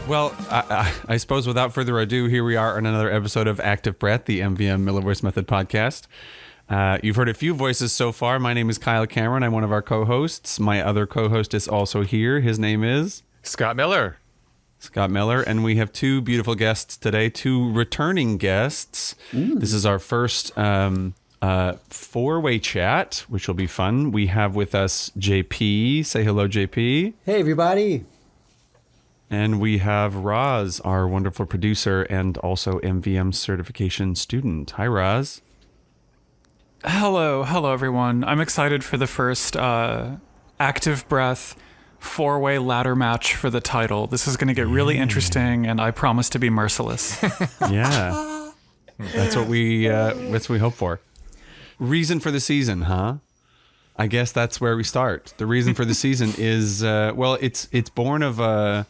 Well, I suppose without further ado, here we are on another episode of Active Breath, the MVM Miller Voice Method podcast. You've heard a few voices so far. My name is Kyle Cameron. I'm one of our co-hosts. My other co-host is also here. His name is Scott Miller. Scott Miller. And we have two beautiful guests today, two returning guests. This is our first four-way chat, which will be fun. We have with us JP. Say hello, JP. Hey, everybody. And we have Roz, our wonderful producer and also MVM certification student. Hi, Roz. Hello, everyone. I'm excited for the first Active Breath four-way ladder match for the title. This is going to get really interesting, and I promise to be merciless. Yeah, that's what we hope for. Reason for the season, huh? I guess that's where we start. The reason for the season is it's born of a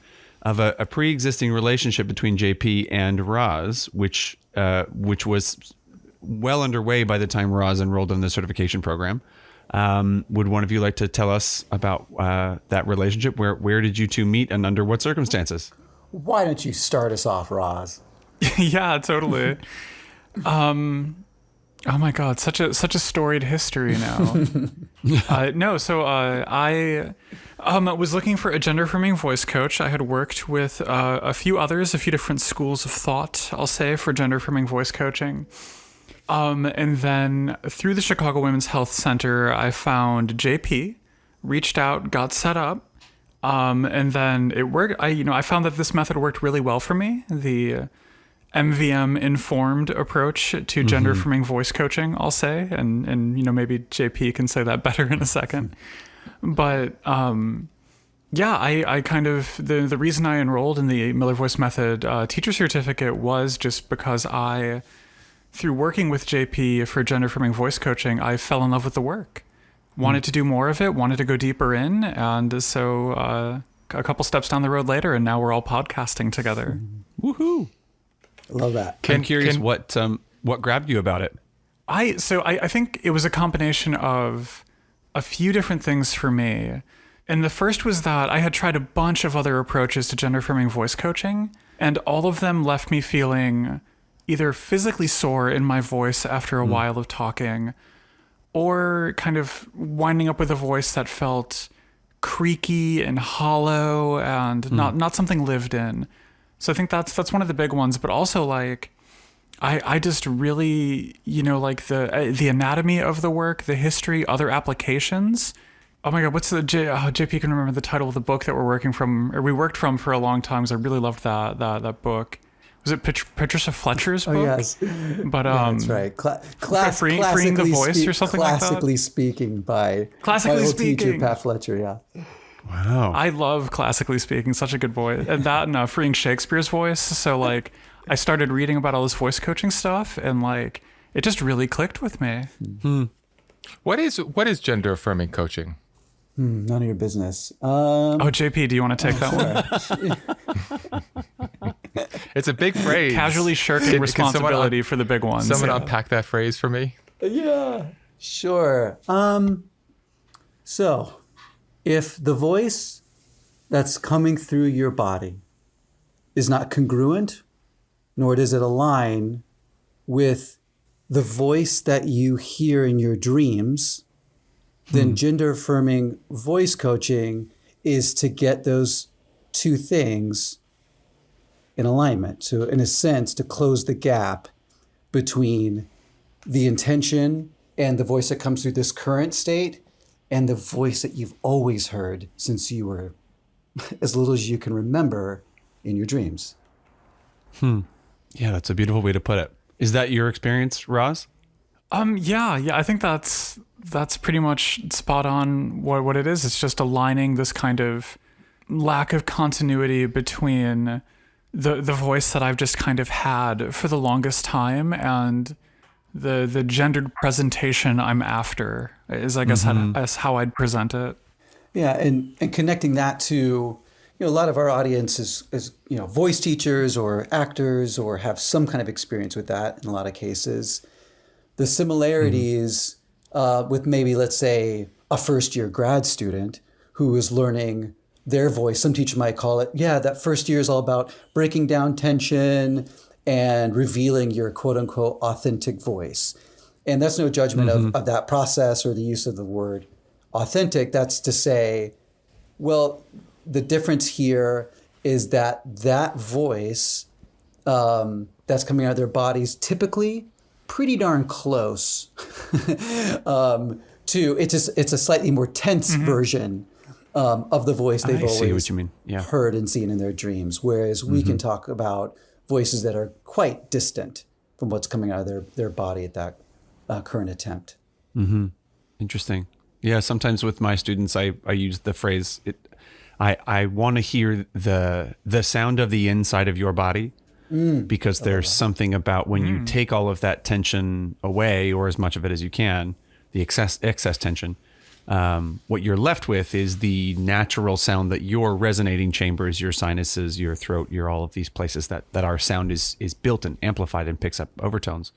pre-existing relationship between JP and Roz, which was well underway by the time Roz enrolled in the certification program. Would one of you like to tell us about that relationship? Where did you two meet and under what circumstances? Why don't you start us off, Roz? Yeah, totally. Oh my God, such a storied history now. I was looking for a gender-affirming voice coach. I had worked with a few different schools of thought, I'll say, for gender-affirming voice coaching. And then through the Chicago Women's Health Center, I found JP, reached out, got set up, and then it worked. I found that this method worked really well for me. The MVM informed approach to gender affirming voice coaching, I'll say, and maybe JP can say that better in a second. But I kind of the reason I enrolled in the Miller Voice Method teacher certificate was just because through working with JP for gender affirming voice coaching, I fell in love with the work. Wanted to do more of it, wanted to go deeper in, and so a couple steps down the road later, and now we're all podcasting together. Woohoo! I love that. I'm curious what grabbed you about it. I think it was a combination of a few different things for me. And the first was that I had tried a bunch of other approaches to gender affirming voice coaching, and all of them left me feeling either physically sore in my voice after a while of talking, or kind of winding up with a voice that felt creaky and hollow and not something lived in. So I think that's one of the big ones, but also like I just really, like the anatomy of the work, the history, other applications. Oh my God, what's the JP can remember the title of the book that we worked from for a long time, because I really loved that book. Was it Patricia Fletcher's book? Oh, yes. But that's right. Freeing the Voice or something like that? Classically Speaking by my old teacher, Pat Fletcher, yeah. Wow. I love Classically Speaking, such a good voice. And that and Freeing Shakespeare's Voice. So like I started reading about all this voice coaching stuff, and like it just really clicked with me. What is gender affirming coaching? None of your business. JP, do you want to take that one? It's a big phrase. Casually shirking responsibility for the big ones. Someone unpack that phrase for me? Yeah, sure. So if the voice that's coming through your body is not congruent, nor does it align with the voice that you hear in your dreams, then gender-affirming voice coaching is to get those two things in alignment. So in a sense, to close the gap between the intention and the voice that comes through this current state and the voice that you've always heard since you were as little as you can remember in your dreams. Yeah, that's a beautiful way to put it. Is that your experience, Roz? Yeah, I think that's pretty much spot on what it is. It's just aligning this kind of lack of continuity between the voice that I've just kind of had for the longest time and the gendered presentation I'm after is, I guess, that's how I'd present it. Yeah, and connecting that to, a lot of our audience is voice teachers or actors or have some kind of experience with that in a lot of cases. The similarities with maybe, let's say, a first-year grad student who is learning their voice. Some teacher might call it, that first year is all about breaking down tension and revealing your quote unquote authentic voice. And that's no judgment of that process or the use of the word authentic. That's to say, well, the difference here is that voice that's coming out of their bodies typically pretty darn close to it's a slightly more tense version of the voice they've I see always what you mean. Yeah. heard and seen in their dreams. Whereas we can talk about voices that are quite distant from what's coming out of their body at that current attempt. Interesting. Yeah. Sometimes with my students, I use the phrase, I want to hear the sound of the inside of your body, because there's something about when you take all of that tension away, or as much of it as you can, the excess tension, what you're left with is the natural sound that your resonating chambers, your sinuses, your throat, your all of these places that our sound is built and amplified and picks up overtones.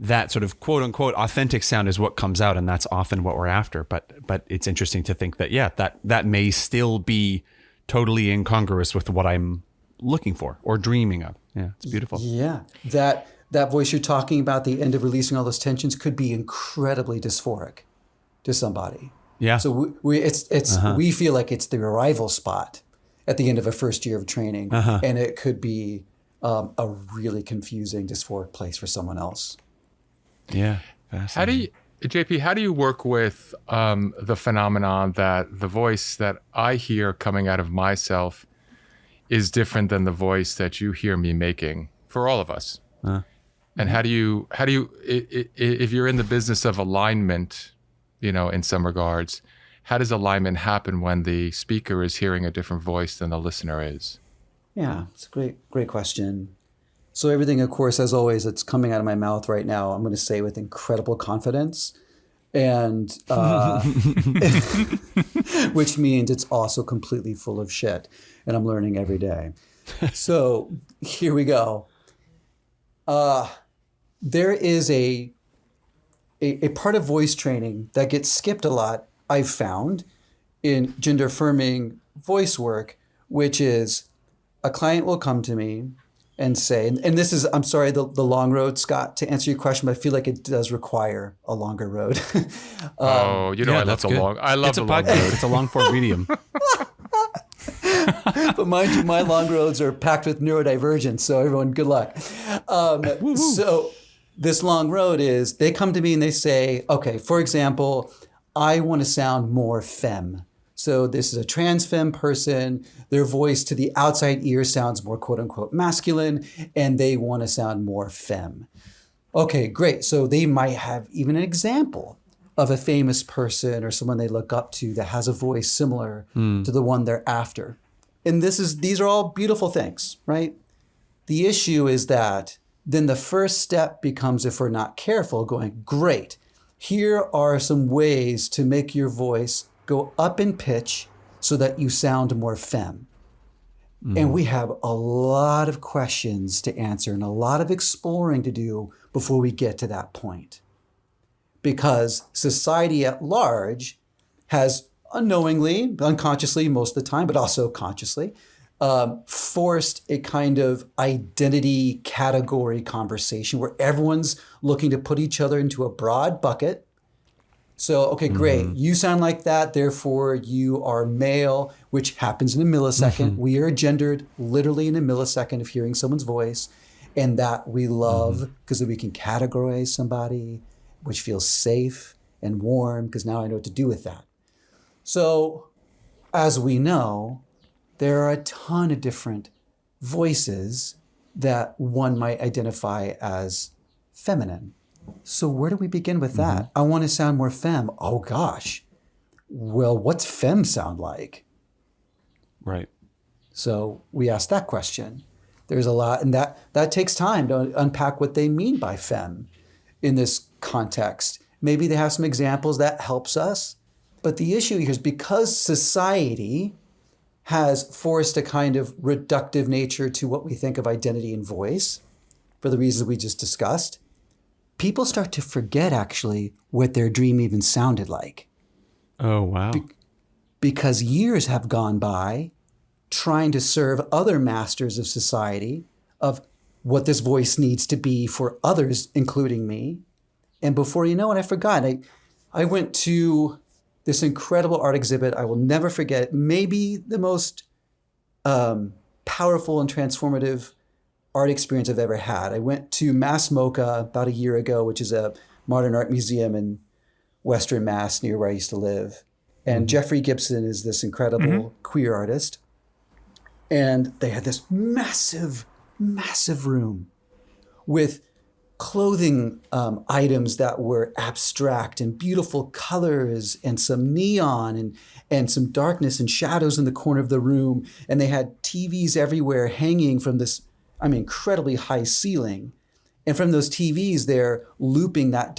That sort of quote unquote authentic sound is what comes out, and that's often what we're after. But it's interesting to think that that may still be totally incongruous with what I'm looking for or dreaming of. Yeah, it's beautiful. Yeah, that voice you're talking about, the end of releasing all those tensions, could be incredibly dysphoric to somebody. Yeah. So we feel like it's the arrival spot at the end of a first year of training, and it could be a really confusing, dysphoric place for someone else. Yeah. JP, how do you work with the phenomenon that the voice that I hear coming out of myself is different than the voice that you hear me making for all of us? And how do you, if you're in the business of alignment, in some regards, how does alignment happen when the speaker is hearing a different voice than the listener is? Yeah, it's a great question. So everything, of course, as always, that's coming out of my mouth right now, I'm going to say with incredible confidence, and which means it's also completely full of shit, and I'm learning every day. So here we go. There is a part of voice training that gets skipped a lot, I've found, in gender-affirming voice work, which is a client will come to me and say, and this is, I'm sorry, the long road, Scott, to answer your question, but I feel like it does require a longer road. I love that's the good. long. I love It's the a long podcast. road. It's a long form medium. But mind you, my long roads are packed with neurodivergence, so everyone, good luck. So this long road is, they come to me and they say, okay, for example, I want to sound more femme. So this is a trans femme person. Their voice to the outside ear sounds more quote unquote masculine, and they want to sound more femme. Okay, great. So they might have even an example of a famous person or someone they look up to that has a voice similar to the one they're after. And these are all beautiful things, right? The issue is that then the first step becomes, if we're not careful, going, great, here are some ways to make your voice go up in pitch so that you sound more femme. And we have a lot of questions to answer and a lot of exploring to do before we get to that point. Because society at large has unknowingly, unconsciously most of the time, but also consciously, forced a kind of identity category conversation where everyone's looking to put each other into a broad bucket. So, okay, great. You sound like that, therefore you are male, which happens in a millisecond. We are gendered literally in a millisecond of hearing someone's voice, and that we love because then we can categorize somebody, which feels safe and warm because now I know what to do with that. So, as we know, there are a ton of different voices that one might identify as feminine. So where do we begin with that? I want to sound more femme. Oh gosh. Well, what's femme sound like? Right. So we ask that question. There's a lot, and that takes time to unpack what they mean by femme in this context. Maybe they have some examples that helps us. But the issue here is because society has forced a kind of reductive nature to what we think of identity and voice, for the reasons we just discussed, people start to forget actually what their dream even sounded like. Oh, wow. because years have gone by trying to serve other masters of society of what this voice needs to be for others, including me. And before you know it, I forgot. I went to this incredible art exhibit. I will never forget. Maybe the most powerful and transformative art experience I've ever had. I went to Mass MoCA about a year ago, which is a modern art museum in Western Mass near where I used to live. And Jeffrey Gibson is this incredible queer artist. And they had this massive, massive room with clothing items that were abstract and beautiful colors and some neon and some darkness and shadows in the corner of the room. And they had TVs everywhere hanging from this, incredibly high ceiling. And from those TVs, they're looping that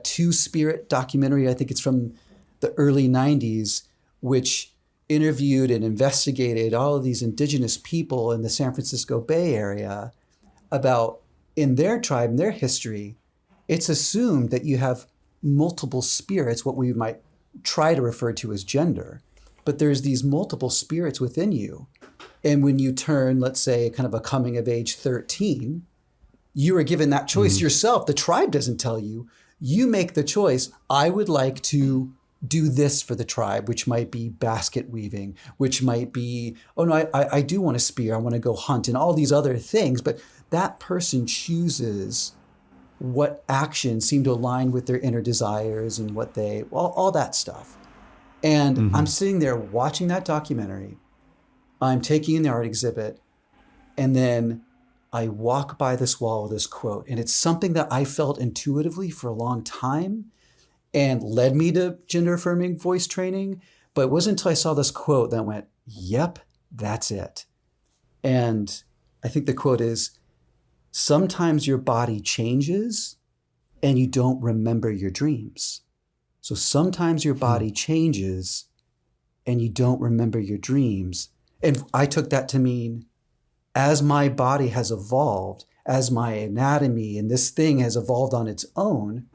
Two-Spirit documentary, I think it's from the early 90s, which interviewed and investigated all of these indigenous people in the San Francisco Bay Area about, in their tribe, in their history, it's assumed that you have multiple spirits, what we might try to refer to as gender. But there's these multiple spirits within you. And when you turn, let's say, kind of a coming of age 13, you are given that choice yourself. The tribe doesn't tell you. You make the choice. I would like to do this for the tribe, which might be basket weaving, which might be, oh no, I do want to spear. I want to go hunt and all these other things. But that person chooses what actions seem to align with their inner desires and what all that stuff. And I'm sitting there watching that documentary. I'm taking in the art exhibit. And then I walk by this wall with this quote. And it's something that I felt intuitively for a long time and led me to gender-affirming voice training. But it wasn't until I saw this quote that I went, yep, that's it. And I think the quote is, sometimes your body changes and you don't remember your dreams. So sometimes your body changes and you don't remember your dreams. And I took that to mean, as my body has evolved, as my anatomy and this thing has evolved on its own,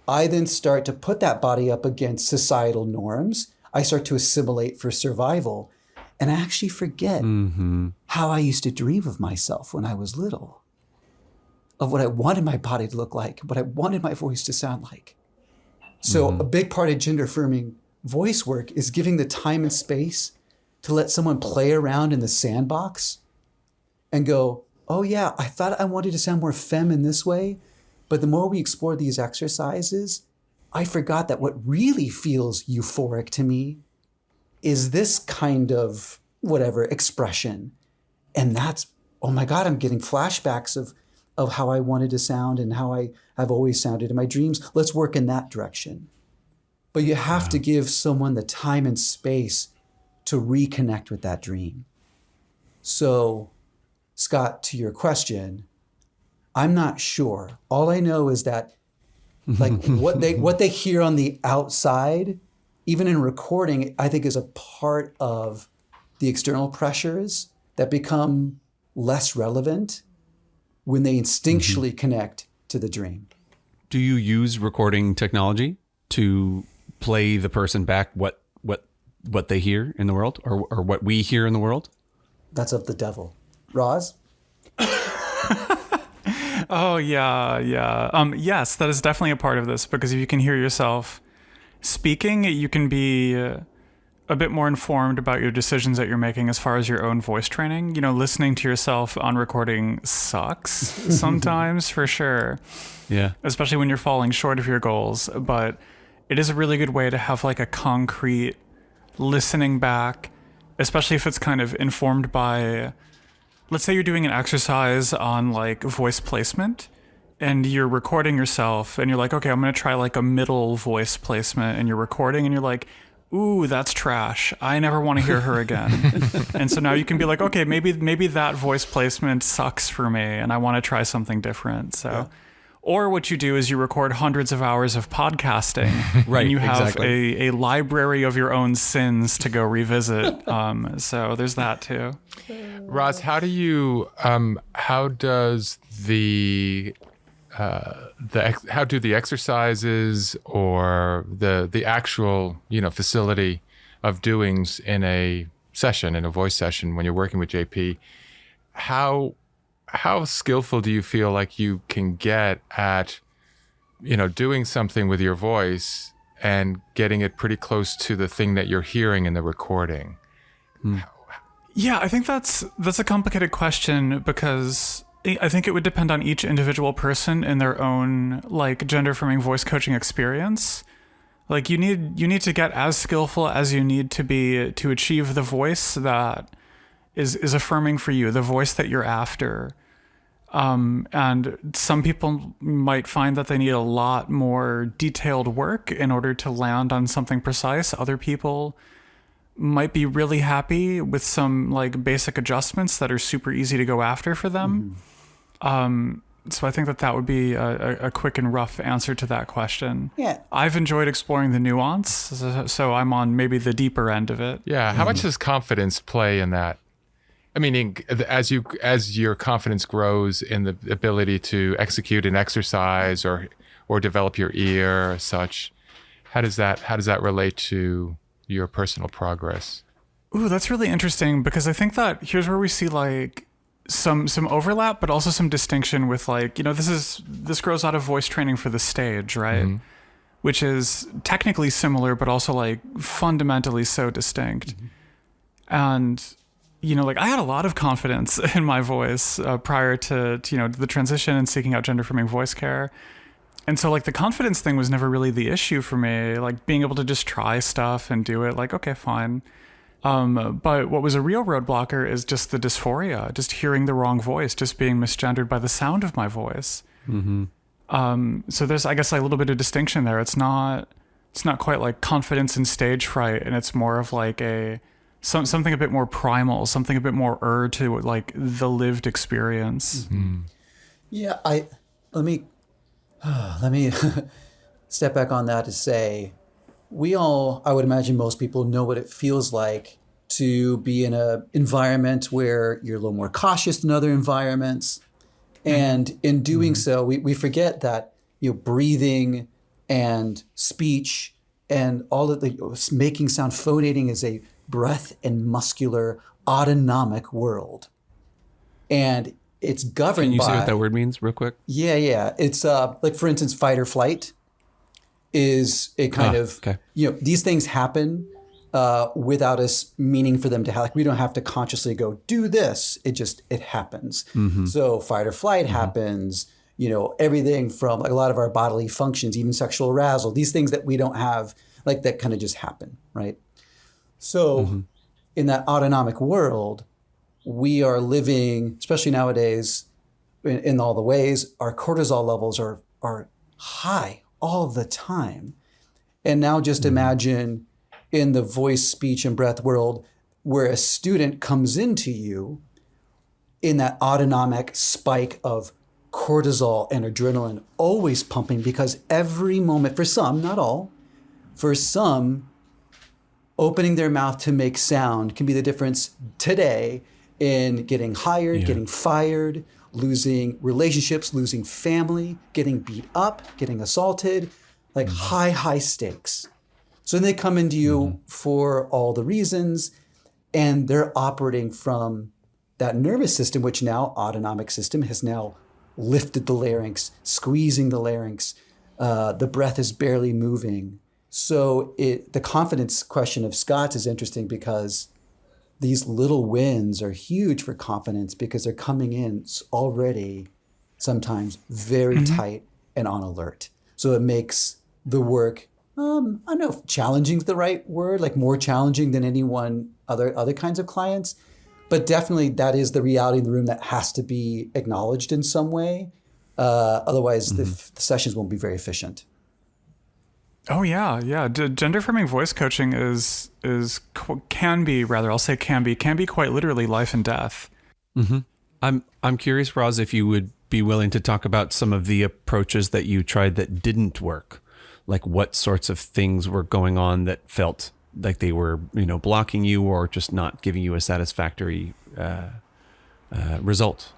I then start to put that body up against societal norms. I start to assimilate for survival. And I actually forget how I used to dream of myself when I was little, of what I wanted my body to look like, what I wanted my voice to sound like. So a big part of gender-affirming voice work is giving the time and space to let someone play around in the sandbox and go, oh yeah, I thought I wanted to sound more femme in this way. But the more we explore these exercises, I forgot that what really feels euphoric to me is this kind of whatever expression. And that's, oh my God, I'm getting flashbacks of how I wanted to sound and how I have always sounded in my dreams. Let's work in that direction. But you have to give someone the time and space to reconnect with that dream. So, Scott, to your question, I'm not sure. All I know is that like what they hear on the outside, even in recording, I think is a part of the external pressures that become less relevant when they instinctually connect to the dream. Do you use recording technology to play the person back what they hear in the world or what we hear in the world? That's of the devil. Roz? Oh, yeah. Yes, that is definitely a part of this, because if you can hear yourself speaking, you can be a bit more informed about your decisions that you're making as far as your own voice training. You know, listening to yourself on recording sucks sometimes, for sure. Yeah. Especially when you're falling short of your goals. But it is a really good way to have like a concrete listening back, especially if it's kind of informed by... Let's say you're doing an exercise on like voice placement and you're recording yourself and you're like, okay, I'm going to try like a middle voice placement, and you're recording and you're like, ooh, that's trash. I never want to hear her again. And so now you can be like, okay, maybe that voice placement sucks for me and I want to try something different. So, or what you do is you record hundreds of hours of podcasting, right? And you have exactly. a library of your own sins to go revisit. So there's that too. Roz, how do the exercises or the actual facility of doings in a session, in a voice session, when you're working with JP, how skillful do you feel like you can get at, doing something with your voice and getting it pretty close to the thing that you're hearing in the recording? Yeah, I think that's a complicated question, because I think it would depend on each individual person in their own like gender-affirming voice coaching experience. Like you need to get as skillful as you need to be to achieve the voice that is affirming for you, the voice that you're after. And some people might find that they need a lot more detailed work in order to land on something precise. Other people might be really happy with some like basic adjustments that are super easy to go after for them. So I think that would be a quick and rough answer to that question. Yeah. I've enjoyed exploring the nuance, so I'm on maybe the deeper end of it. Yeah. How much does confidence play in that? I mean, as your confidence grows in the ability to execute an exercise or develop your ear or such, how does that relate to your personal progress? Ooh, that's really interesting, because I think that here's where we see like some overlap, but also some distinction with like, this grows out of voice training for the stage, right? Mm-hmm. Which is technically similar, but also like fundamentally so distinct. Mm-hmm. And like I had a lot of confidence in my voice prior to the transition and seeking out gender-affirming voice care. And so like the confidence thing was never really the issue for me, like being able to just try stuff and do it, like, okay, fine. But what was a real roadblocker is just the dysphoria, just hearing the wrong voice, just being misgendered by the sound of my voice. Mm-hmm. So there's, I guess, like a little bit of distinction there. It's not quite like confidence and stage fright, and it's more of like something a bit more primal, something a bit more to like the lived experience. Mm-hmm. Yeah, let me step back on that to say, we all, I would imagine most people know what it feels like to be in an environment where you're a little more cautious than other environments. And in doing so, we forget that breathing and speech and all of the making sound, phonating is a breath and muscular autonomic world. And it's governed by... Can you say what that word means real quick? Yeah. It's like, for instance, fight or flight is a kind of, okay. These things happen without us meaning for them to have, like, we don't have to consciously go do this. It happens. Mm-hmm. So fight or flight happens, everything from like a lot of our bodily functions, even sexual arousal, these things that we don't have, like that kind of just happen, right? So in that autonomic world, we are living, especially nowadays, in all the ways, our cortisol levels are high all the time. And now just imagine in the voice, speech, and breath world, where a student comes into you in that autonomic spike of cortisol and adrenaline always pumping, because every moment, for some, not all, for some, opening their mouth to make sound can be the difference today in getting hired, getting fired, losing relationships, losing family, getting beat up, getting assaulted, like high stakes. So then they come into you for all the reasons, and they're operating from that nervous system, which now autonomic system has now lifted the larynx, squeezing the larynx. The breath is barely moving. So the confidence question of Scott's is interesting, because these little wins are huge for confidence, because they're coming in already sometimes very tight and on alert. So it makes the work, I don't know if challenging is the right word, like more challenging than anyone other kinds of clients. But definitely that is the reality in the room that has to be acknowledged in some way. Otherwise, the sessions won't be very efficient. Oh yeah. Gender-affirming voice coaching can be quite literally life and death. Mm-hmm. I'm curious, Roz, if you would be willing to talk about some of the approaches that you tried that didn't work, like what sorts of things were going on that felt like they were, blocking you or just not giving you a satisfactory result.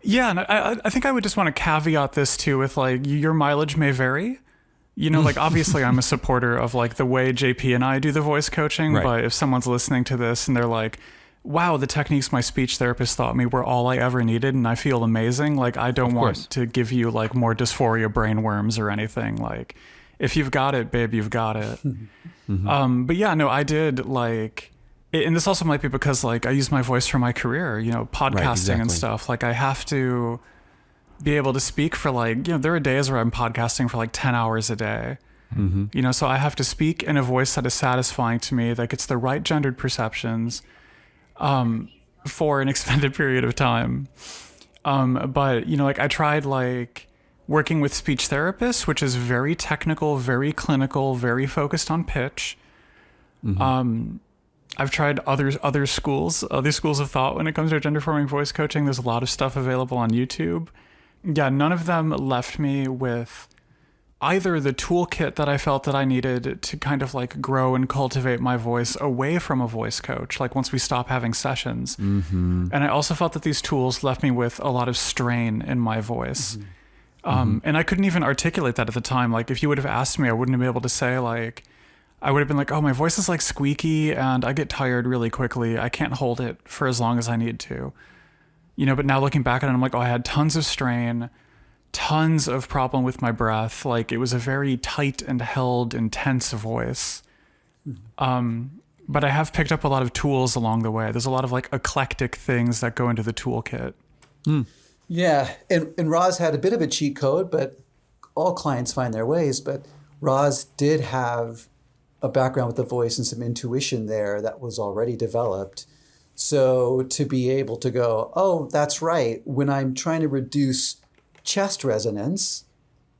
Yeah, and I think I would just want to caveat this too with like your mileage may vary. like obviously I'm a supporter of like the way JP and I do the voice coaching, Right. but if someone's listening to this and they're like, wow, the techniques my speech therapist taught me were all I ever needed and I feel amazing, like I don't course. want to give you like more dysphoria brainworms or anything. Like if you've got it, babe, you've got it. But yeah, no, I did like, and this also might be because like I use my voice for my career, podcasting and exactly. stuff. Like I have to be able to speak for like, there are days where I'm podcasting for like 10 hours a day. So I have to speak in a voice that is satisfying to me, that gets the right gendered perceptions for an extended period of time. But like I tried like working with speech therapists, which is very technical, very clinical, very focused on pitch. I've tried other schools of thought when it comes to gender-affirming voice coaching. There's a lot of stuff available on YouTube. Yeah, none of them left me with either the toolkit that I felt that I needed to kind of like grow and cultivate my voice away from a voice coach, like once we stop having sessions. And I also felt that these tools left me with a lot of strain in my voice. And I couldn't even articulate that at the time. Like if you would have asked me, I wouldn't have been able to say like, I would have been like, oh, my voice is like squeaky and I get tired really quickly. I can't hold it for as long as I need to. But now looking back at it, I'm like, oh, I had tons of strain, tons of problem with my breath. Like it was a very tight and held, intense voice. But I have picked up a lot of tools along the way. There's a lot of like eclectic things that go into the toolkit. Yeah, and Roz had a bit of a cheat code, but all clients find their ways. But Roz did have a background with the voice and some intuition there that was already developed. So to be able to go, oh, that's right. When I'm trying to reduce chest resonance,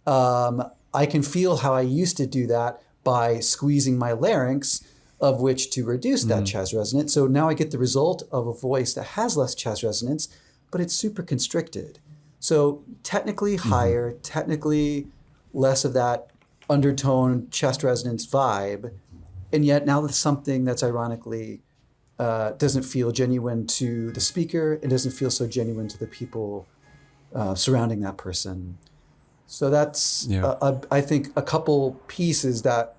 I can feel how I used to do that by squeezing my larynx, of which to reduce that chest resonance. So now I get the result of a voice that has less chest resonance, but it's super constricted. So technically higher, technically less of that undertone chest resonance vibe. And yet now that's something that's ironically doesn't feel genuine to the speaker. It doesn't feel so genuine to the people surrounding that person. So that's, I think, a couple pieces that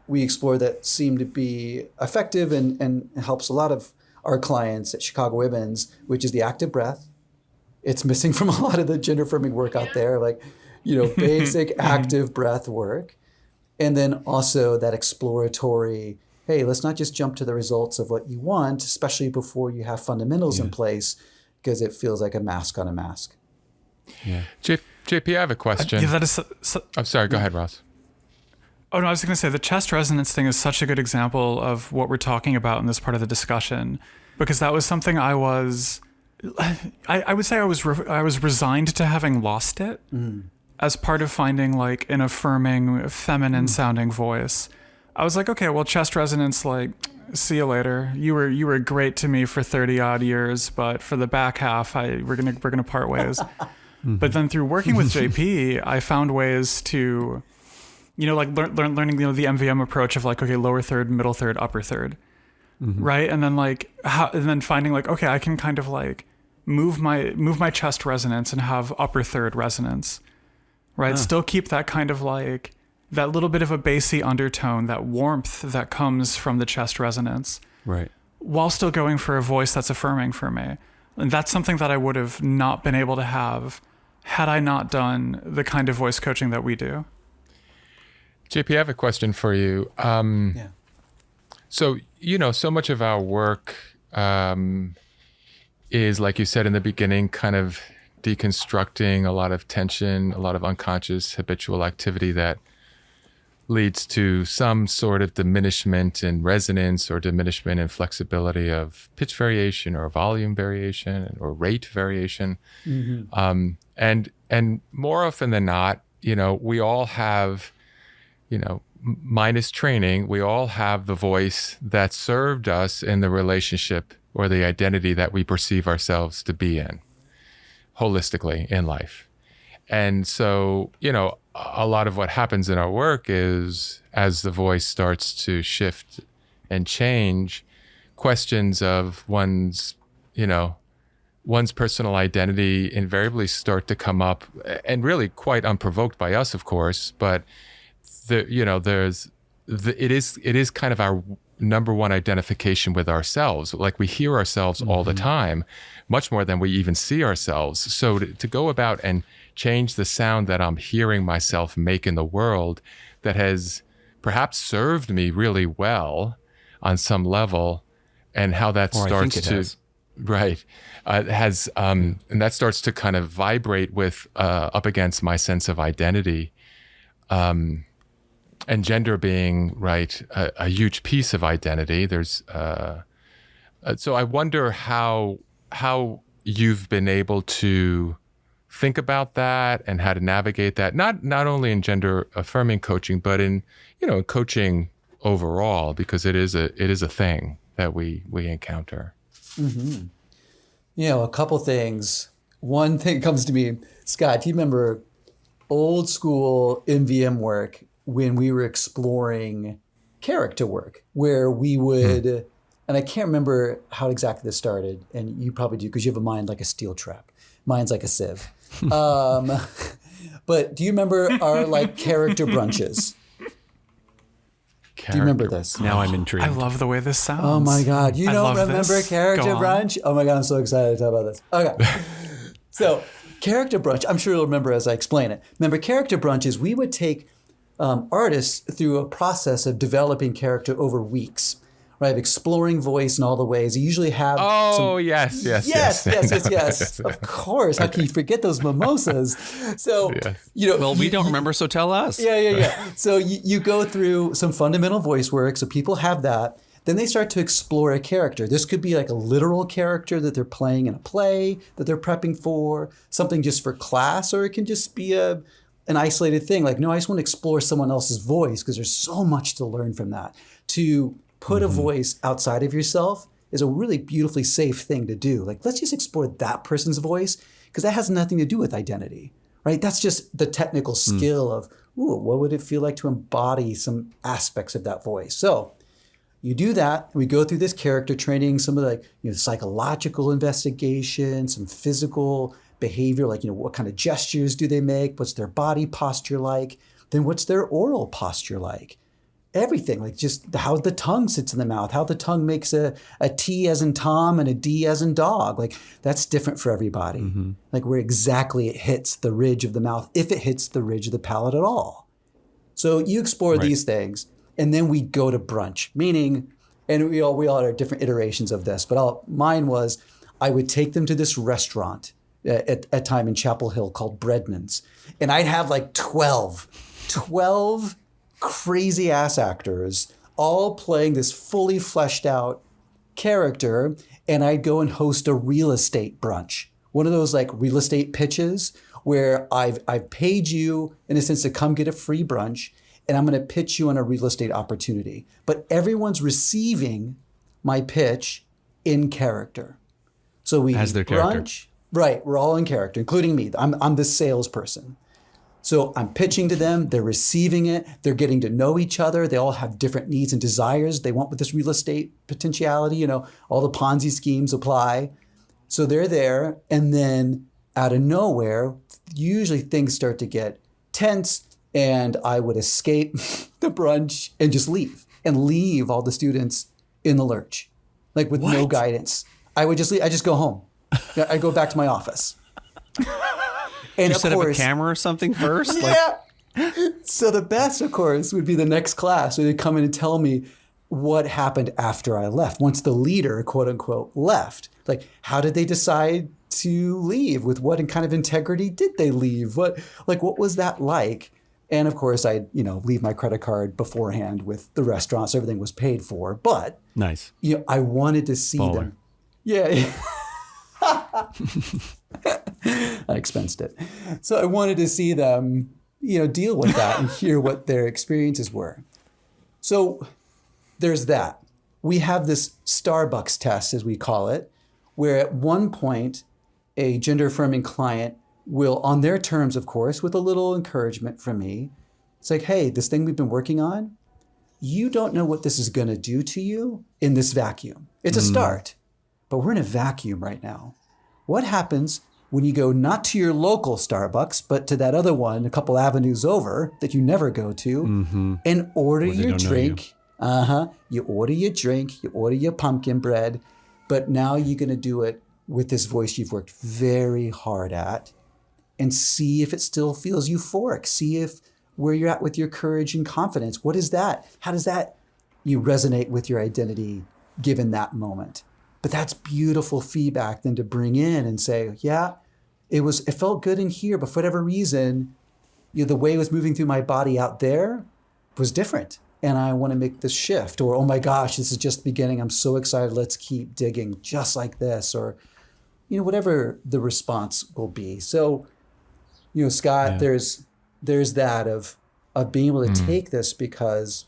we explore that seem to be effective and helps a lot of our clients at Chicago Women's, which is the active breath. It's missing from a lot of the gender-affirming work out there, like, basic active breath work. And then also that exploratory, hey, let's not just jump to the results of what you want, especially before you have fundamentals in place, because it feels like a mask on a mask. Yeah. JP, I have a question. Yeah, that is. I'm sorry. Go ahead, Ross. Oh, no, I was going to say the chest resonance thing is such a good example of what we're talking about in this part of the discussion, because that was something I would say I was resigned to having lost it as part of finding like an affirming, feminine sounding voice. I was like, okay, well, chest resonance, like, see you later. You were great to me for 30 odd years, but for the back half, we're gonna part ways. But then through working with JP, I found ways to, like learning, the MVM approach of like, okay, lower third, middle third, upper third, right? And then and then finding like, okay, I can kind of like move my chest resonance and have upper third resonance, right? Still keep that kind of like that little bit of a bassy undertone, that warmth that comes from the chest resonance, Right. while still going for a voice that's affirming for me. And that's something that I would have not been able to have had I not done the kind of voice coaching that we do. JP, I have a question for you. So, so much of our work is, like you said in the beginning, kind of deconstructing a lot of tension, a lot of unconscious habitual activity that leads to some sort of diminishment in resonance or diminishment in flexibility of pitch variation or volume variation or rate variation. And more often than not, we all have, minus training, we all have the voice that served us in the relationship or the identity that we perceive ourselves to be in holistically in life. And so, a lot of what happens in our work is as the voice starts to shift and change, questions of one's personal identity invariably start to come up, and really quite unprovoked by us, of course, but it is kind of our number one identification with ourselves. Like, we hear ourselves all the time, much more than we even see ourselves. So to go about and change the sound that I'm hearing myself make in the world, that has perhaps served me really well on some level, and how that starts to right has and that starts to kind of vibrate with up against my sense of identity, and gender being a huge piece of identity. There's so I wonder how you've been able to think about that and how to navigate that, not only in gender affirming coaching, but in coaching overall, because it is a thing that we encounter. A couple things. One thing comes to me, Scott, do you remember old school MVM work when we were exploring character work, where we would, and I can't remember how exactly this started, and you probably do because you have a mind like a steel trap. Mine's like a sieve. But do you remember our character brunches? Do you remember this? Now I'm intrigued. I love the way this sounds. Oh my God. You I don't love remember this. character Go on. brunch? Oh my God, I'm so excited to talk about this. Okay. So character brunch, I'm sure you'll remember as I explain it. Remember, character brunches, we would take artists through a process of developing character over weeks, right? Of exploring voice in all the ways. You usually have Yes. Of course. How can you forget those mimosas? So, Well, we don't remember, so tell us. Yeah. So you go through some fundamental voice work, so people have that. Then they start to explore a character. This could be like a literal character that they're playing in a play that they're prepping for, something just for class, or it can just be an isolated thing. Like, no, I just want to explore someone else's voice because there's so much to learn from that. To put a voice outside of yourself is a really beautifully safe thing to do. Like, let's just explore that person's voice because that has nothing to do with identity, right? That's just the technical skill of, what would it feel like to embody some aspects of that voice? So you do that. We go through this character training, some of the psychological investigation, some physical behavior, what kind of gestures do they make? What's their body posture like? Then what's their oral posture like? Everything, just how the tongue sits in the mouth, how the tongue makes a T as in Tom and a D as in dog. That's different for everybody. Where exactly it hits the ridge of the mouth, if it hits the ridge of the palate at all. So you explore these things, and then we go to brunch, meaning, and we all had our different iterations of this, but mine was, I would take them to this restaurant at time in Chapel Hill called Breadman's, and I'd have 12 crazy ass actors all playing this fully fleshed out character, and I'd go and host a real estate brunch. One of those real estate pitches where I've paid you in a sense to come get a free brunch, and I'm going to pitch you on a real estate opportunity. But everyone's receiving my pitch in character. So we As their brunch, character. right? We're all in character, including me. I'm the salesperson. So I'm pitching to them, they're receiving it, they're getting to know each other, they all have different needs and desires they want with this real estate potentiality, all the Ponzi schemes apply. So they're there, and then out of nowhere, usually things start to get tense, and I would escape the brunch and just leave all the students in the lurch, with no guidance. I would just leave, I just go home. I go back to my office. And You set up a camera or something first? So the best, of course, would be the next class where they come in and tell me what happened after I left. Once the leader, quote unquote, left. How did they decide to leave? With what kind of integrity did they leave? What was that like? And of course, I'd leave my credit card beforehand with the restaurant, so everything was paid for. But Nice. I wanted to see Baller. them. Yeah. I expensed it. So I wanted to see them, deal with that and hear what their experiences were. So there's that. We have this Starbucks test, as we call it, where at one point, a gender-affirming client will, on their terms, of course, with a little encouragement from me, it's hey, this thing we've been working on, you don't know what this is going to do to you in this vacuum. It's a start, but we're in a vacuum right now. What happens when you go not to your local Starbucks, but to that other one a couple avenues over that you never go to, and order your drink. You order your drink, you order your pumpkin bread, but now you're going to do it with this voice you've worked very hard at, and see if it still feels euphoric. See if where you're at with your courage and confidence. What is that? How does that you resonate with your identity given that moment? But that's beautiful feedback then to bring in and say, yeah, it felt good in here, but for whatever reason, the way it was moving through my body out there was different. And I want to make this shift. Or, oh my gosh, this is just the beginning. I'm so excited. Let's keep digging just like this. Or, whatever the response will be. So, Scott, there's that of being able to take this, because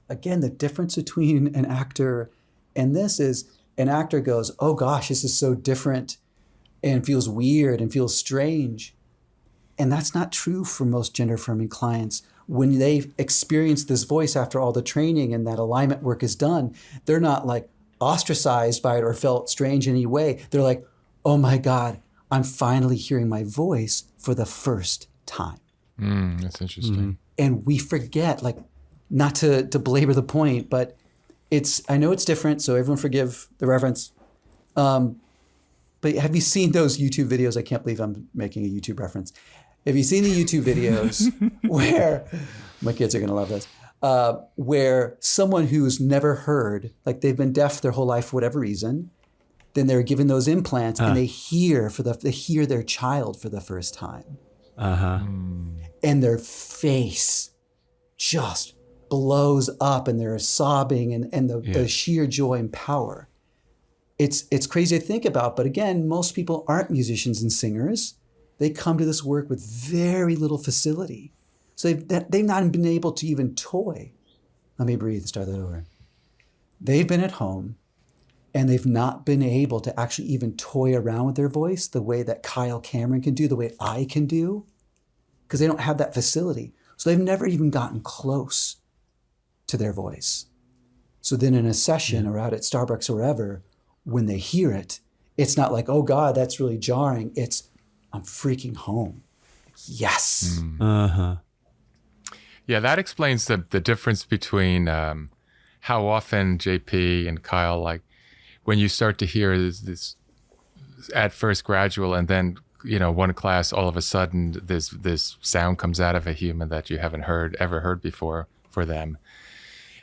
again, the difference between an actor and this is an actor goes, oh gosh, this is so different and feels weird and feels strange. And that's not true for most gender-affirming clients. When they've experienced this voice after all the training and that alignment work is done, they're not like ostracized by it or felt strange in any way. They're like, oh my God, I'm finally hearing my voice for the first time. That's interesting. And we forget, like, not to belabor the point, but I know it's different, so everyone forgive the reference. But have you seen those YouTube videos? I can't believe I'm making a YouTube reference. Have you seen the YouTube videos where, my kids are going to love this, where someone who's never heard, like they've been deaf their whole life for whatever reason, then they're given those implants and they hear their child for the first time. And their face just blows up and they're sobbing and the sheer joy and power. It's crazy to think about, but again, most people aren't musicians and singers. They come to this work with very little facility. So they've not been able to even toy. Let me breathe, start that over. They've been at home and they've not been able to actually even toy around with their voice the way that Kyle Cameron can do, the way I can do, because they don't have that facility. So they've never even gotten close to their voice. So then in a session or out at Starbucks or wherever, when they hear it, it's not like, oh God, that's really jarring. It's, I'm freaking home. Yes. Yeah, that explains the difference between how often JP and Kyle, like when you start to hear this at first gradual and then, one class, all of a sudden this sound comes out of a human that you haven't ever heard before for them.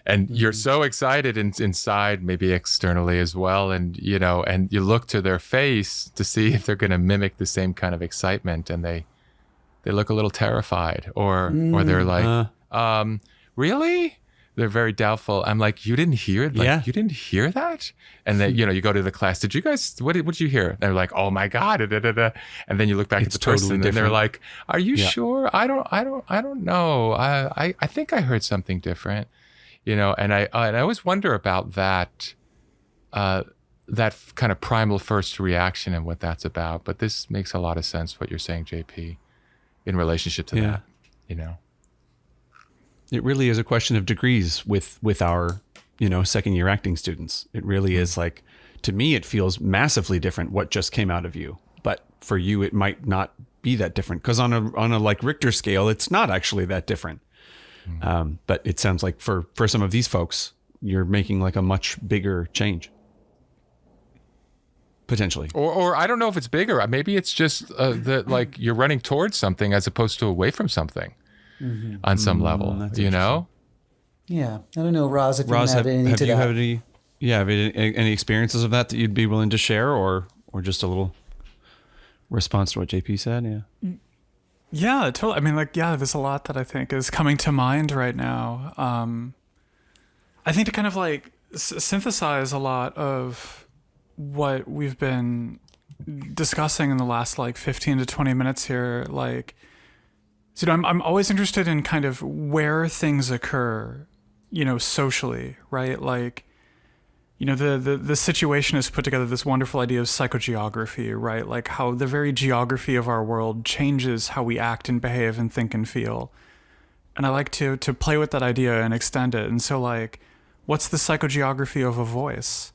And you're so excited inside, maybe externally as well. And, and you look to their face to see if they're going to mimic the same kind of excitement. And they look a little terrified or they're like, really? They're very doubtful. I'm like, you didn't hear it? Like, you didn't hear that? And then, you go to the class. Did you guys, what did you hear? They're like, oh my God. And then you look back at the person and they're like, are you sure? I don't know. I think I heard something different. And I always wonder about that kind of primal first reaction and what that's about. But this makes a lot of sense what you're saying, JP, in relationship to that. It really is a question of degrees with our second year acting students. It really is like, to me, it feels massively different what just came out of you. But for you, it might not be that different because on a like Richter scale, it's not actually that different. But it sounds like for some of these folks, you're making like a much bigger change. Potentially. Or I don't know if it's bigger. Maybe it's just that like you're running towards something as opposed to away from something on some level, Yeah. I don't know, Roz, if you have anything to that. Have any experiences of that you'd be willing to share or just a little response to what JP said? Yeah. Yeah, totally. I mean, there's a lot that I think is coming to mind right now. I think to kind of like synthesize a lot of what we've been discussing in the last like 15 to 20 minutes here, like, so I'm always interested in kind of where things occur, socially, right? Like, the situation has put together this wonderful idea of psychogeography, right? Like how the very geography of our world changes how we act and behave and think and feel. And I like to play with that idea and extend it. And so like, what's the psychogeography of a voice?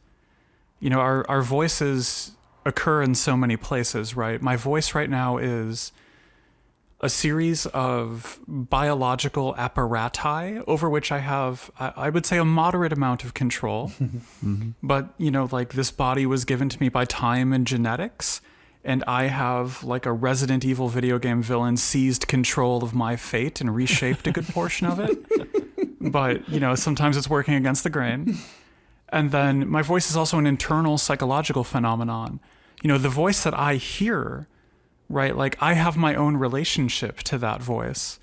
Our voices occur in so many places, right? My voice right now is a series of biological apparati over which I have, I would say, a moderate amount of control. But, like this body was given to me by time and genetics, and I have, like a Resident Evil video game villain, seized control of my fate and reshaped a good portion of it. But, sometimes it's working against the grain. And then my voice is also an internal psychological phenomenon. The voice that I hear, right? Like I have my own relationship to that voice.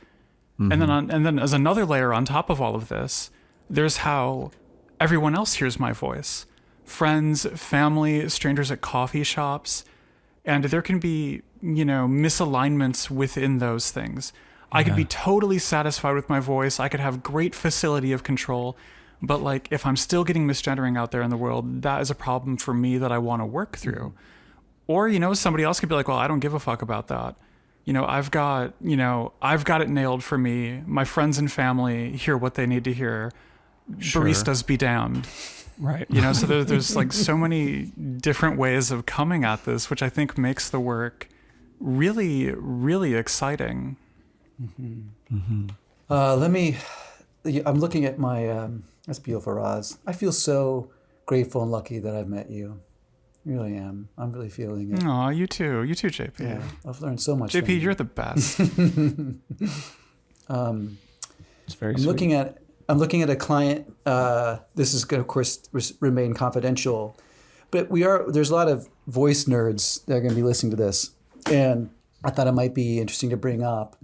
And then as another layer on top of all of this, there's how everyone else hears my voice. Friends, family, strangers at coffee shops. And there can be, misalignments within those things. I could be totally satisfied with my voice. I could have great facility of control. But like, if I'm still getting misgendering out there in the world, that is a problem for me that I want to work through. Or, somebody else could be like, well, I don't give a fuck about that. I've got it nailed for me. My friends and family hear what they need to hear. Sure. Baristas be damned. Right. So there's like so many different ways of coming at this, which I think makes the work really, really exciting. I'm looking at my, that's beautiful, Roz. I feel so grateful and lucky that I've met you. I really am. I'm really feeling it. Aw, you too, JP. Yeah, I've learned so much. JP, you're the best. It's very I'm sweet. I'm looking at a client. This is going to, of course, remain confidential, but there's a lot of voice nerds that are going to be listening to this, and I thought it might be interesting to bring up,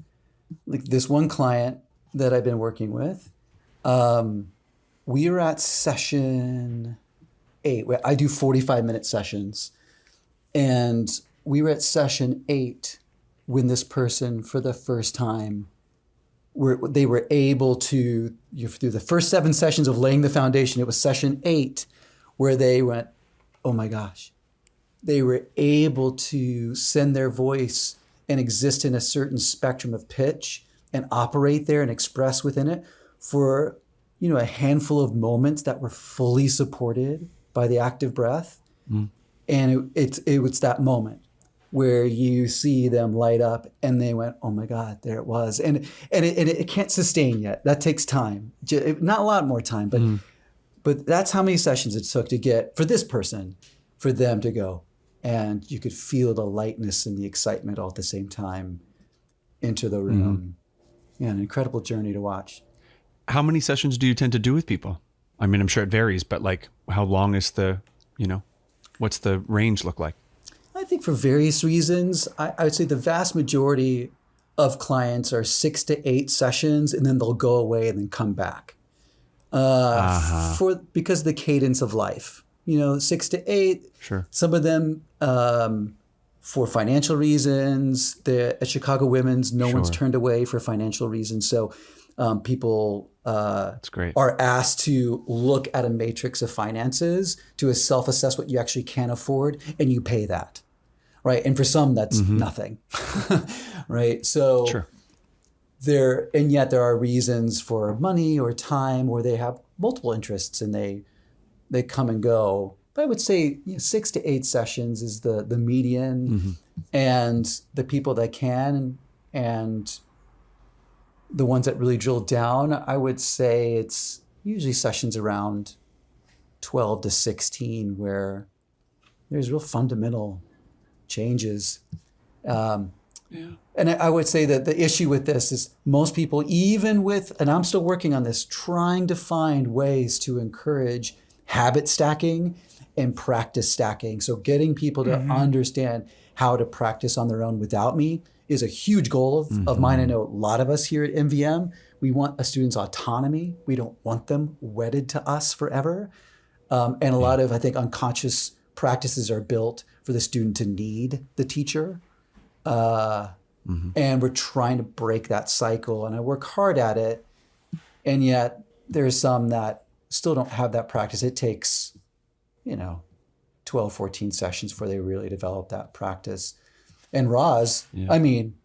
like this one client that I've been working with. We are at session 8. I do 45-minute sessions, and we were at session 8 when this person, for the first time, they were able to, through the first 7 sessions of laying the foundation, it was session 8 where they went, oh my gosh. They were able to send their voice and exist in a certain spectrum of pitch and operate there and express within it for, a handful of moments that were fully supported by the active breath. And it was that moment where you see them light up and they went, oh my God, there it was. And it can't sustain yet. That takes time. Not a lot more time, but that's how many sessions it took to get, for this person, for them to go. And you could feel the lightness and the excitement all at the same time into the room. Yeah, an incredible journey to watch. How many sessions do you tend to do with people? I mean, I'm sure it varies, but like how long is what's the range look like? I think for various reasons, I would say the vast majority of clients are 6 to 8 sessions, and then they'll go away and then come back. Because of the cadence of life, 6 to 8. Sure. Some of them for financial reasons. At Chicago Women's, no one's turned away for financial reasons. So people That's great. are asked to look at a matrix of finances to self-assess what you actually can afford, and you pay that. Right. And for some, that's nothing. Right. So yet there are reasons for money or time where they have multiple interests and they come and go. But I would say 6 to 8 sessions is the median, and the people that can and the ones that really drill down, I would say it's usually sessions around 12 to 16 where there's real fundamental changes. And I would say that the issue with this is most people, and I'm still working on this, trying to find ways to encourage habit stacking and practice stacking. So getting people to understand how to practice on their own without me is a huge goal of mine. I know a lot of us here at MVM, we want a student's autonomy. We don't want them wedded to us forever. And a lot of, I think, unconscious practices are built for the student to need the teacher. And we're trying to break that cycle. And I work hard at it. And yet there's some that still don't have that practice. It takes, 12, 14 sessions before they really develop that practice. And Roz, I mean,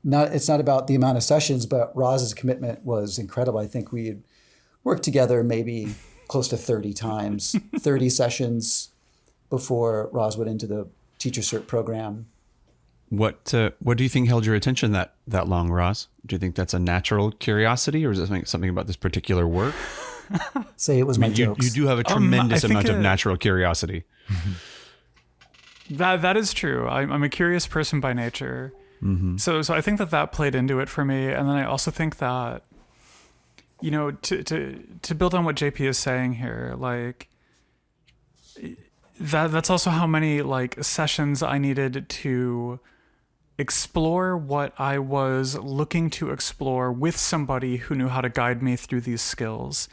it's not about the amount of sessions, but Roz's commitment was incredible. I think we had worked together maybe close to 30 times, 30 sessions before Roz went into the Teacher Cert program. What do you think held your attention that long, Roz? Do you think that's a natural curiosity, or is it something about this particular work? Say it was my jokes. You do have a tremendous I think amount of natural curiosity. That is true. I'm a curious person by nature. Mm-hmm. So I think that played into it for me. And then I also think that, you know, to build on what JP is saying here, like that's also how many like sessions I needed to explore what I was looking to explore with somebody who knew how to guide me through these skills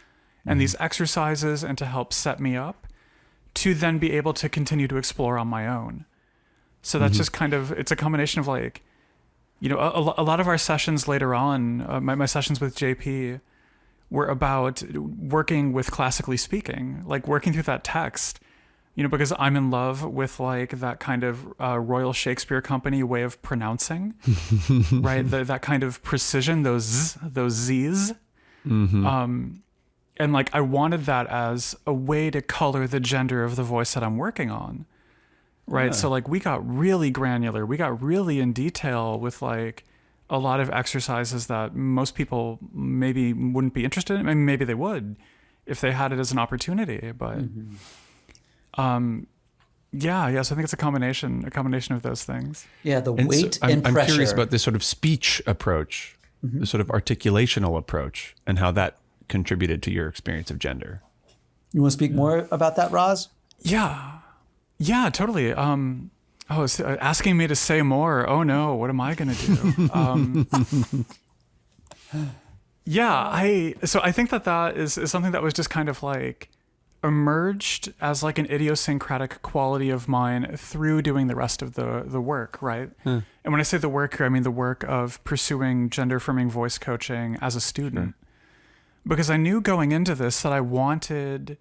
and these exercises, and to help set me up to then be able to continue to explore on my own. So that's just kind of, it's a combination of like, you know, a lot of our sessions later on, my sessions with JP were about working with classically speaking, like working through that text, you know, because I'm in love with like that kind of Royal Shakespeare Company way of pronouncing, right? That kind of precision, those Z's. And like, I wanted that as a way to color the gender of the voice that I'm working on. Right. Yeah. So like we got really granular. We got really in detail with like a lot of exercises that most people maybe wouldn't be interested in. I mean, maybe they would if they had it as an opportunity. But so I think it's a combination of those things. Yeah, the And weight so and pressure. I'm curious about this sort of speech approach, the sort of articulational approach, and how that contributed to your experience of gender. You want to speak more about that, Roz? Yeah, totally. It's asking me to say more. Oh no, what am I going to do? I think that is something that was just kind of like emerged as like an idiosyncratic quality of mine through doing the rest of the work, right? And when I say the work here, I mean the work of pursuing gender-affirming voice coaching as a student. Because I knew going into this that I wanted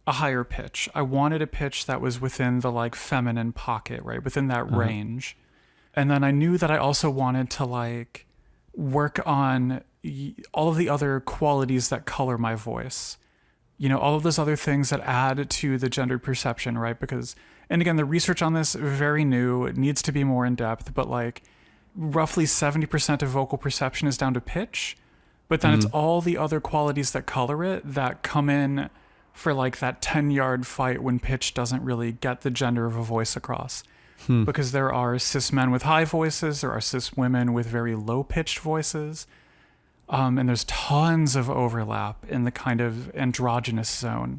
a higher pitch. I wanted a pitch that was within the like feminine pocket, right? Within that range. And then I knew that I also wanted to like work on all of the other qualities that color my voice. You know, all of those other things that add to the gendered perception, right? Because, and again, the research on this, very new. It needs to be more in depth, but like roughly 70% of vocal perception is down to pitch. But then it's all the other qualities that color it that come in for like that 10-yard fight when pitch doesn't really get the gender of a voice across. Because there are cis men with high voices, there are cis women with very low-pitched voices, and there's tons of overlap in the kind of androgynous zone.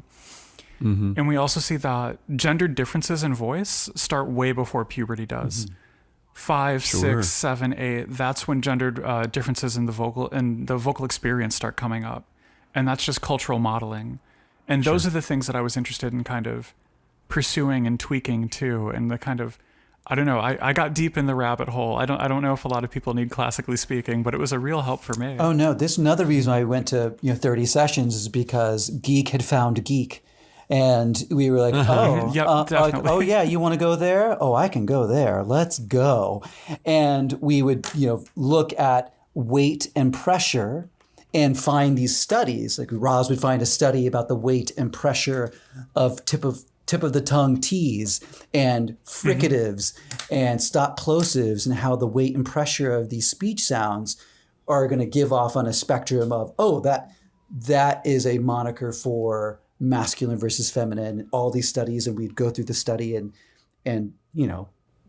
And we also see that gender differences in voice start way before puberty does. 5, 6, 7, 8. That's when gendered differences in the vocal experience start coming up, and that's just cultural modeling. And those are the things that I was interested in kind of pursuing and tweaking too. And the kind of, I don't know, I got deep in the rabbit hole. I don't know if a lot of people need classically speaking, but it was a real help for me. Oh no, this is another reason I went to 30 sessions is because Geek had found Geek. And we were like, oh yeah, you want to go there? Oh, I can go there. Let's go. And we would, look at weight and pressure and find these studies. Like Roz would find a study about the weight and pressure of tip of the tongue T's and fricatives and stop plosives, and how the weight and pressure of these speech sounds are going to give off on a spectrum of, that is a moniker for masculine versus feminine, all these studies. And we'd go through the study and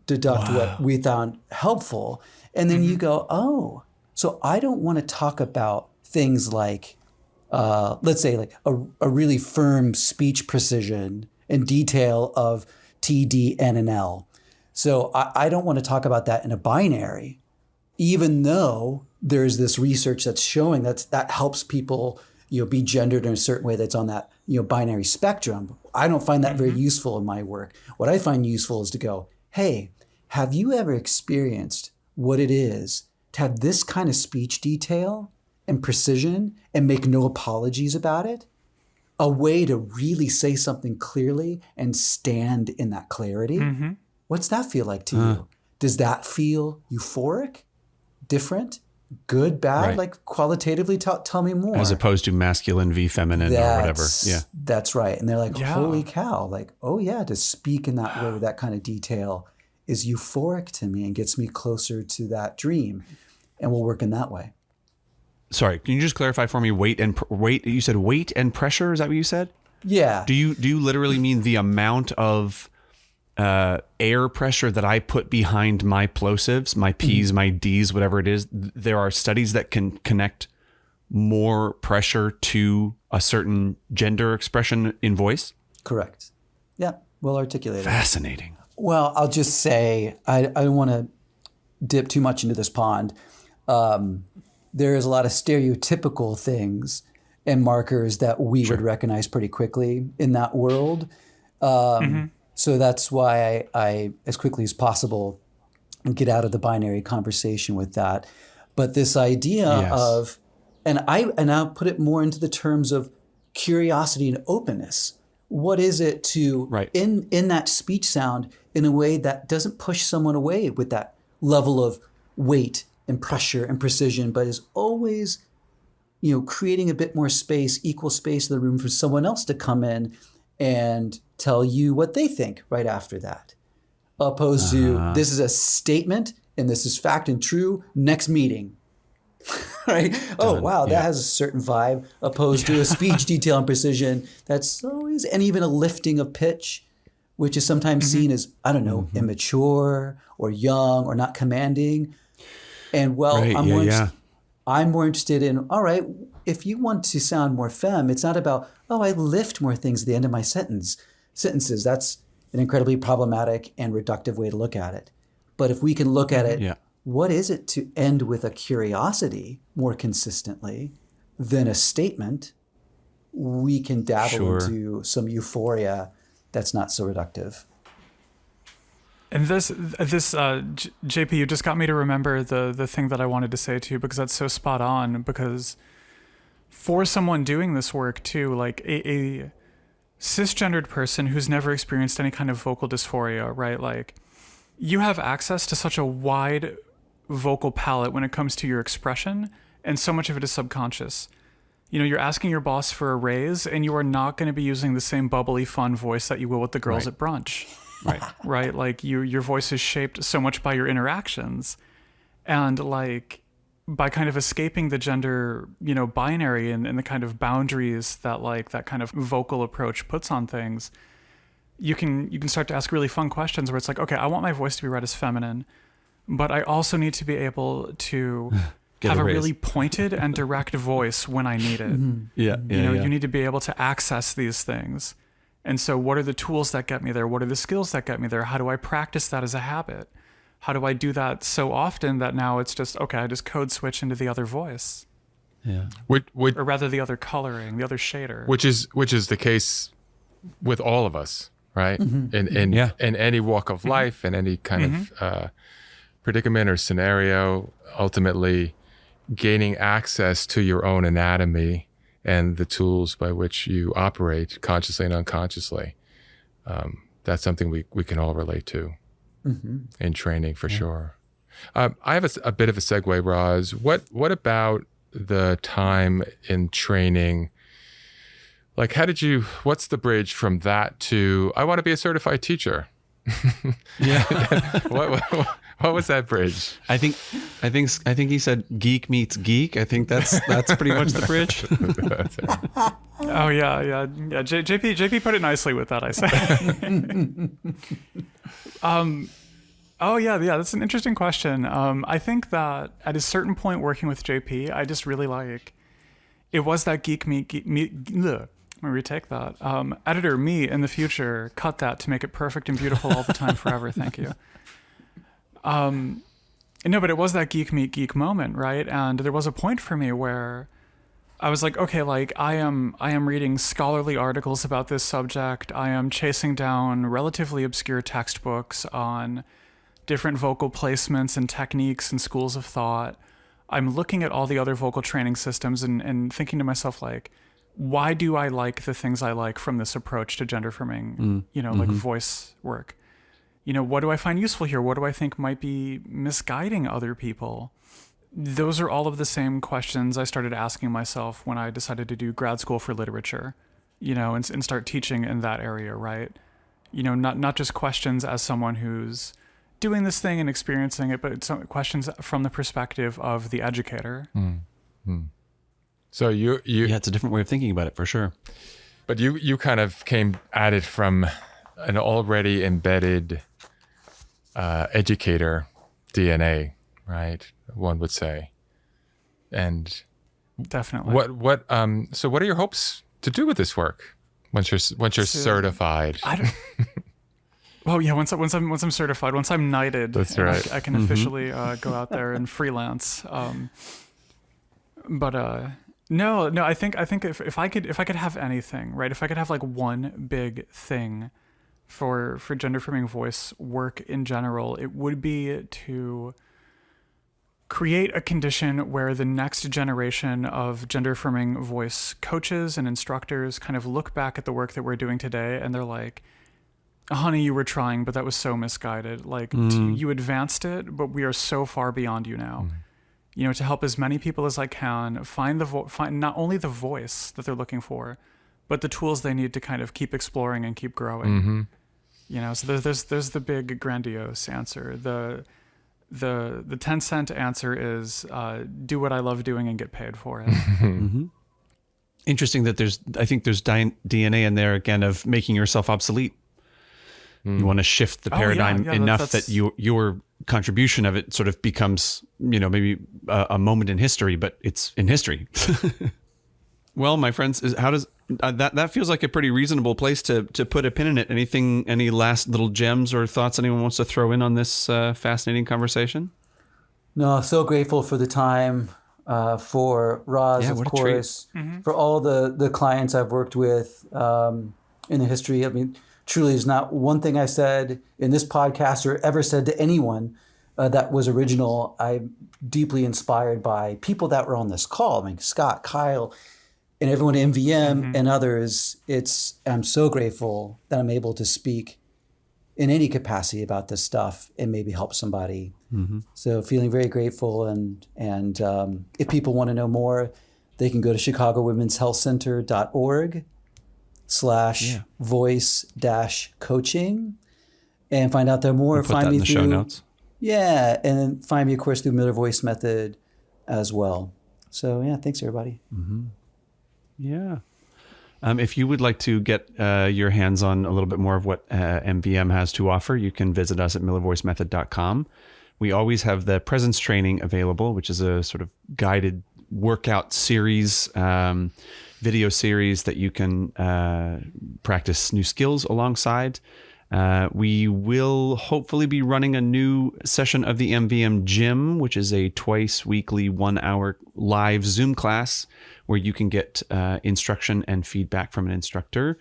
deduct what we found helpful. And then you go, so I don't want to talk about things like, let's say like a really firm speech precision and detail of T, D, N, and L. So I don't want to talk about that in a binary, even though there's this research that's showing that helps people be gendered in a certain way that's on that binary spectrum. I don't find that very useful in my work. What I find useful is to go, hey, have you ever experienced what it is to have this kind of speech detail and precision and make no apologies about it? A way to really say something clearly and stand in that clarity. What's that feel like to you? Does that feel euphoric? Different? Good, bad, Right. like qualitatively tell me more. As opposed to masculine v feminine or whatever. Yeah. That's right. And they're like, Yeah. holy cow, like, oh yeah, to speak in that way with that kind of detail is euphoric to me and gets me closer to that dream. And we'll work in that way. Sorry, can you just clarify for me weight? You said weight and pressure, is that what you said? Yeah. Do you literally mean the amount of air pressure that I put behind my plosives, my P's, my D's, whatever it is? There are studies that can connect more pressure to a certain gender expression in voice. Correct. Yeah. Well articulated. Fascinating. Well, I'll just say, I don't want to dip too much into this pond. There is a lot of stereotypical things and markers that we would recognize pretty quickly in that world. So that's why I, as quickly as possible, get out of the binary conversation with that. But this idea of, and I'll put it more into the terms of curiosity and openness. What is it to, in that speech sound, in a way that doesn't push someone away with that level of weight and pressure and precision, but is always, creating a bit more space, equal space in the room for someone else to come in and tell you what they think right after that. Opposed to, this is a statement and this is fact and true, next meeting. Right? Oh, wow, that has a certain vibe, opposed to a speech detail and precision. That's always, and even a lifting of pitch, which is sometimes seen as, I don't know, immature or young or not commanding. And I'm more interested in, all right, if you want to sound more femme, it's not about, I lift more things at the end of my sentences. That's an incredibly problematic and reductive way to look at it. But if we can look at it, what is it to end with a curiosity more consistently than a statement? We can dabble into some euphoria that's not so reductive. And this JP, you just got me to remember the thing that I wanted to say to you, because that's so spot on. Because for someone doing this work too, like a cisgendered person who's never experienced any kind of vocal dysphoria, right? Like, you have access to such a wide vocal palette when it comes to your expression, and so much of it is subconscious. You're asking your boss for a raise, and you are not going to be using the same bubbly, fun voice that you will with the girls at brunch. Right. Like your voice is shaped so much by your interactions, and like by kind of escaping the gender, binary and the kind of boundaries that like that kind of vocal approach puts on things, you can start to ask really fun questions where it's like, okay, I want my voice to be read as feminine, but I also need to be able to have a really pointed and direct voice when I need it. You need to be able to access these things. And so what are the tools that get me there? What are the skills that get me there? How do I practice that as a habit? How do I do that so often that now it's just, okay, I just code switch into the other voice? Yeah. Or rather the other coloring, the other shader. Which is the case with all of us, right? In any walk of life, in any kind of predicament or scenario, ultimately gaining access to your own anatomy and the tools by which you operate consciously and unconsciously. That's something we can all relate to in training for sure. I have a bit of a segue, Roz. What about the time in training? Like, what's the bridge from that to, I want to be a certified teacher? What was that bridge? I think he said geek meets geek. I think that's pretty much the bridge. Oh yeah. JP put it nicely with that, I say. That's an interesting question. I think that at a certain point working with JP, I just really it was that geek meet geek. Ugh. I'm gonna retake that. Editor, me in the future, cut that to make it perfect and beautiful all the time forever. Thank you. No, but it was that geek meet geek moment, right? And there was a point for me where I was like, okay, like I am reading scholarly articles about this subject. I am chasing down relatively obscure textbooks on different vocal placements and techniques and schools of thought. I'm looking at all the other vocal training systems and thinking to myself, like, why do I like the things I like from this approach to gender-affirming, like voice work? What do I find useful here? What do I think might be misguiding other people? those are all of the same questions I started asking myself when I decided to do grad school for literature, and start teaching in that area, right? Not just questions as someone who's doing this thing and experiencing it, but some questions from the perspective of the educator. So you Yeah, it's a different way of thinking about it for sure. But you kind of came at it from an already embedded educator DNA, right? One would say. And Definitely. so what are your hopes to do with this work once you're certified? I don't. Well, yeah. Once I'm certified, once I'm knighted, That's and right. I can officially go out there and freelance. No. I think if I could have anything, right? If I could have like one big thing for gender affirming voice work in general, it would be to create a condition where the next generation of gender affirming voice coaches and instructors kind of look back at the work that we're doing today and they're like, honey, you were trying, but that was so misguided. Like you advanced it, but we are so far beyond you now. To help as many people as I can find not only the voice that they're looking for, but the tools they need to kind of keep exploring and keep growing. So there's the big grandiose answer. The 10-cent answer is do what I love doing and get paid for it. Interesting that I think there's DNA in there again of making yourself obsolete. You want to shift the paradigm enough that your contribution of it sort of becomes, maybe a moment in history, but it's in history. Well, my friends, how does that feels like a pretty reasonable place to put a pin in it. Any last little gems or thoughts anyone wants to throw in on this fascinating conversation? No, so grateful for the time, for Roz, of course, for all the clients I've worked with in the history. I mean, truly, there's not one thing I said in this podcast or ever said to anyone that was original. I'm deeply inspired by people that were on this call. I mean, Scott, Kyle, and everyone at MVM and others. I'm so grateful that I'm able to speak in any capacity about this stuff and maybe help somebody. So feeling very grateful. And if people want to know more, they can go to chicagowomen'shealthcenter.org/voice-coaching and find out there more. We'll put that in the show notes. Yeah. And then find me, of course, through Miller Voice Method as well. So yeah, thanks everybody. Yeah. If you would like to get your hands on a little bit more of what MVM has to offer, you can visit us at millervoicemethod.com. We always have the presence training available, which is a sort of guided workout series, video series that you can practice new skills alongside. We will hopefully be running a new session of the MVM Gym, which is a twice weekly 1 hour live Zoom class where you can get instruction and feedback from an instructor.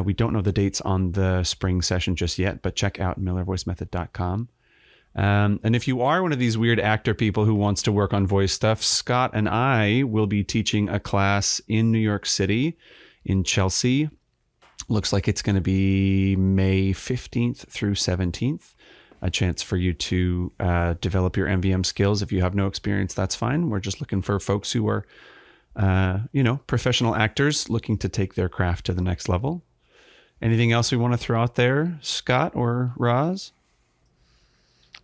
We don't know the dates on the spring session just yet, but check out millervoicemethod.com. And if you are one of these weird actor people who wants to work on voice stuff, Scott and I will be teaching a class in New York City, in Chelsea. Looks like it's going to be May 15th through 17th. A chance for you to develop your MVM skills. If you have no experience, that's fine. We're just looking for folks who are, professional actors looking to take their craft to the next level. Anything else we want to throw out there, Scott or Roz?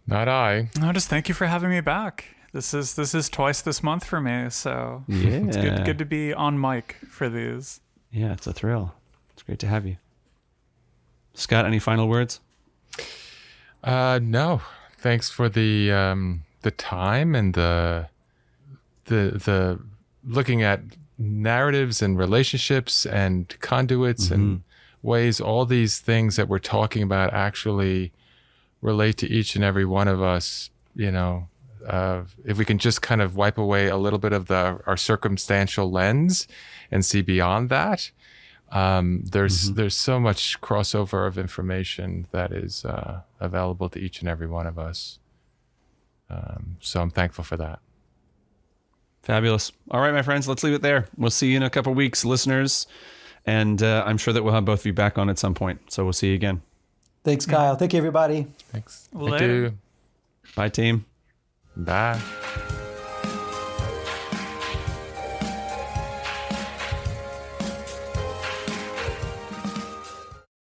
Not I. No, just thank you for having me back. This is twice this month for me, so Yeah. it's good to be on mic for these. Yeah, it's a thrill. It's great to have you. Scott, any final words? No. Thanks for the time and the looking at narratives and relationships and conduits and ways all these things that we're talking about actually relate to each and every one of us. If we can just kind of wipe away a little bit of our circumstantial lens and see beyond that, there's so much crossover of information that is available to each and every one of us. So I'm thankful for that. Fabulous. All right, my friends, let's leave it there. We'll see you in a couple weeks, listeners. And I'm sure that we'll have both of you back on at some point. So we'll see you again. Thanks, Kyle. Thank you, everybody. Thanks. Later. Thank you. Bye, team. Bye.